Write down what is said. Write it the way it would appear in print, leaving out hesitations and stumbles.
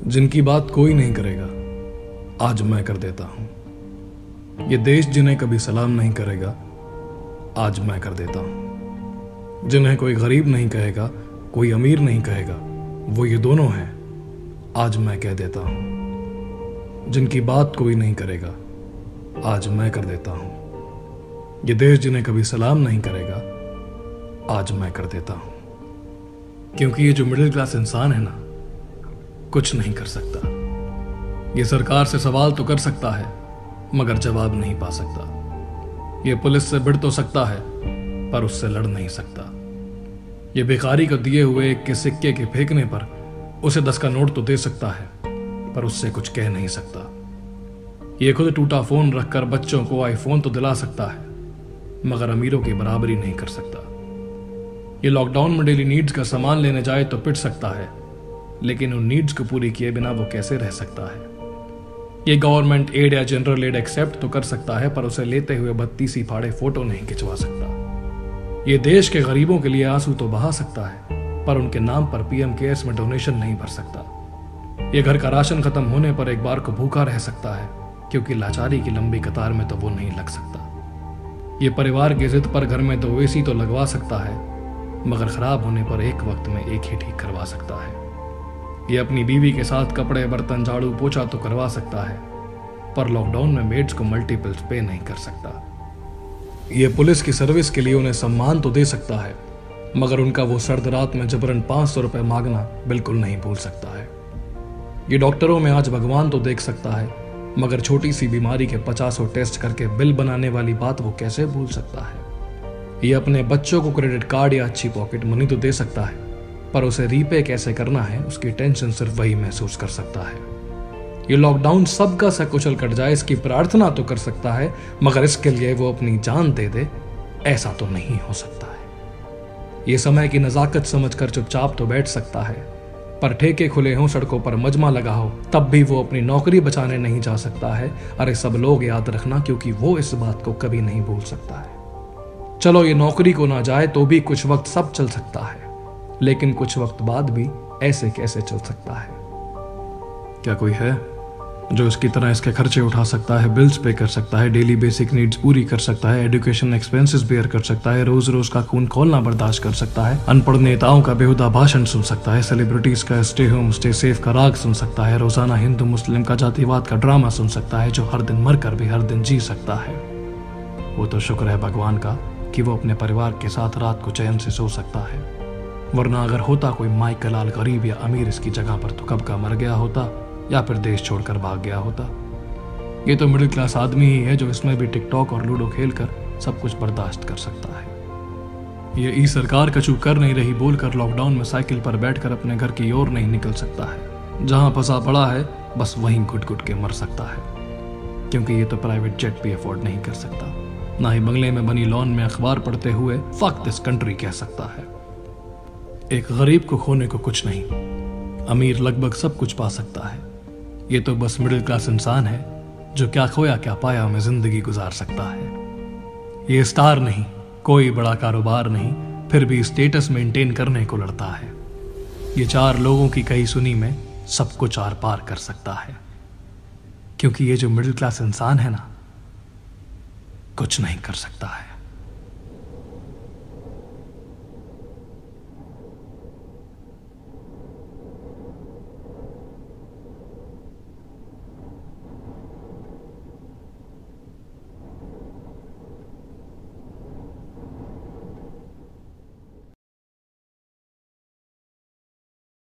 जिनकी बात कोई नहीं करेगा आज मैं कर देता हूं। ये देश जिन्हें कभी सलाम नहीं करेगा आज मैं कर देता हूं। जिन्हें कोई गरीब नहीं कहेगा, कोई अमीर नहीं कहेगा, वो ये दोनों हैं आज मैं कह देता हूं। जिनकी बात कोई नहीं करेगा आज मैं कर देता हूं। ये देश जिन्हें कभी सलाम नहीं करेगा आज मैं कर देता हूं। क्योंकि ये जो मिडिल क्लास इंसान है ना, कुछ नहीं कर सकता। ये सरकार से सवाल तो कर सकता है मगर जवाब नहीं पा सकता। ये पुलिस से भिड़ तो सकता है पर उससे लड़ नहीं सकता। ये भिखारी को दिए हुए एक के सिक्के के फेंकने पर उसे 10 का नोट तो दे सकता है पर उससे कुछ कह नहीं सकता। ये खुद टूटा फोन रखकर बच्चों को आईफोन तो दिला सकता है मगर अमीरों की बराबरी नहीं कर सकता। ये लॉकडाउन में डेली नीड्स का सामान लेने जाए तो पिट सकता है, लेकिन उन नीड्स को पूरी किए बिना वो कैसे रह सकता है। ये गवर्नमेंट एड या जनरल एड एक्सेप्ट तो कर सकता है पर उसे लेते हुए 32 फाड़े फोटो नहीं खिंचवा सकता। ये देश के गरीबों के लिए आंसू तो बहा सकता है पर उनके नाम पर पीएम केयर्स में डोनेशन नहीं भर सकता। ये घर का राशन खत्म होने पर एक बार को भूखा रह सकता है क्योंकि लाचारी की लंबी कतार में तो वो नहीं लग सकता। ये परिवार की जिद पर घर में 2 एसी तो लगवा सकता है मगर खराब होने पर एक वक्त में एक ही ठीक करवा सकता है। ये अपनी बीवी के साथ कपड़े, बर्तन, झाड़ू, पोछा तो करवा सकता है पर लॉकडाउन में मेड्स को मल्टीपल्स पे नहीं कर सकता। ये पुलिस की सर्विस के लिए उन्हें सम्मान तो दे सकता है मगर उनका वो सर्द रात में जबरन 500 रुपए मांगना बिल्कुल नहीं भूल सकता है। ये डॉक्टरों में आज भगवान तो देख सकता है मगर छोटी सी बीमारी के 50 टेस्ट करके बिल बनाने वाली बात वो कैसे भूल सकता है। ये अपने बच्चों को क्रेडिट कार्ड या अच्छी पॉकेट मनी तो दे सकता है पर उसे रीपे कैसे करना है उसकी टेंशन सिर्फ वही महसूस कर सकता है। ये लॉकडाउन सबका सकुशल कट जाए इसकी प्रार्थना तो कर सकता है मगर इसके लिए वो अपनी जान दे दे ऐसा तो नहीं हो सकता है। ये समय की नजाकत समझकर चुपचाप तो बैठ सकता है पर ठेके खुले हों, सड़कों पर मजमा लगा हो, तब भी वो अपनी नौकरी बचाने नहीं जा सकता है। अरे सब लोग याद रखना क्योंकि वो इस बात को कभी नहीं भूल सकता है। चलो ये नौकरी को ना जाए तो भी कुछ वक्त सब चल सकता है लेकिन कुछ वक्त बाद भी ऐसे कैसे चल सकता है। क्या कोई है जो इसकी तरह इसके खर्चे उठा सकता है, बिल्स पे कर सकता है, डेली बेसिक नीड्स पूरी कर सकता है, एजुकेशन एक्सपेंसेस बेयर कर सकता है, रोज रोज का खून खोलना बर्दाश्त कर सकता है, अनपढ़ नेताओं का बेहुदा भाषण सुन सकता है, सेलिब्रिटीज का स्टे होम स्टे सेफ का राग सुन सकता है, रोजाना हिंदू मुस्लिम का जातिवाद का ड्रामा सुन सकता है, जो हर दिन मरकर भी हर दिन जी सकता है। वो तो शुक्र है भगवान का कि वो अपने परिवार के साथ रात को चैन से सो सकता है, वरना अगर होता कोई माइकल लाल गरीब या अमीर इसकी जगह पर तो कब का मर गया होता या फिर देश छोड़कर भाग गया होता। ये तो मिडिल क्लास आदमी ही है जो इसमें भी टिकटॉक और लूडो खेलकर सब कुछ बर्दाश्त कर सकता है। ये ई सरकार कछु कर नहीं रही बोलकर लॉकडाउन में साइकिल पर बैठकर अपने घर की ओर नहीं निकल सकता है। जहां फंसा पड़ा है बस वहीं घुट घुट के मर सकता है क्योंकि ये तो प्राइवेट जेट भी अफोर्ड नहीं कर सकता, ना ही बंगले में बनी लॉन में अखबार पढ़ते हुए फक दिस कंट्री कह सकता है। एक गरीब को खोने को कुछ नहीं, अमीर लगभग सब कुछ पा सकता है। ये तो बस मिडिल क्लास इंसान है जो क्या खोया क्या पाया में जिंदगी गुजार सकता है। ये स्टार नहीं, कोई बड़ा कारोबार नहीं, फिर भी स्टेटस मेंटेन करने को लड़ता है। ये 4 लोगों की कही सुनी में सब कुछ आर पार कर सकता है क्योंकि ये जो मिडिल क्लास इंसान है ना, कुछ नहीं कर सकता है।